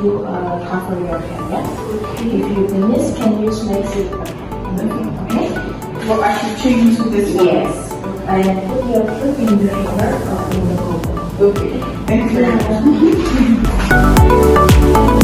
you cover your hair. Yeah? If you finish, can you make it okay? Well, I should change to this one. Yes. And put your foot in the hair or in the comb. Okay. Thank you very much.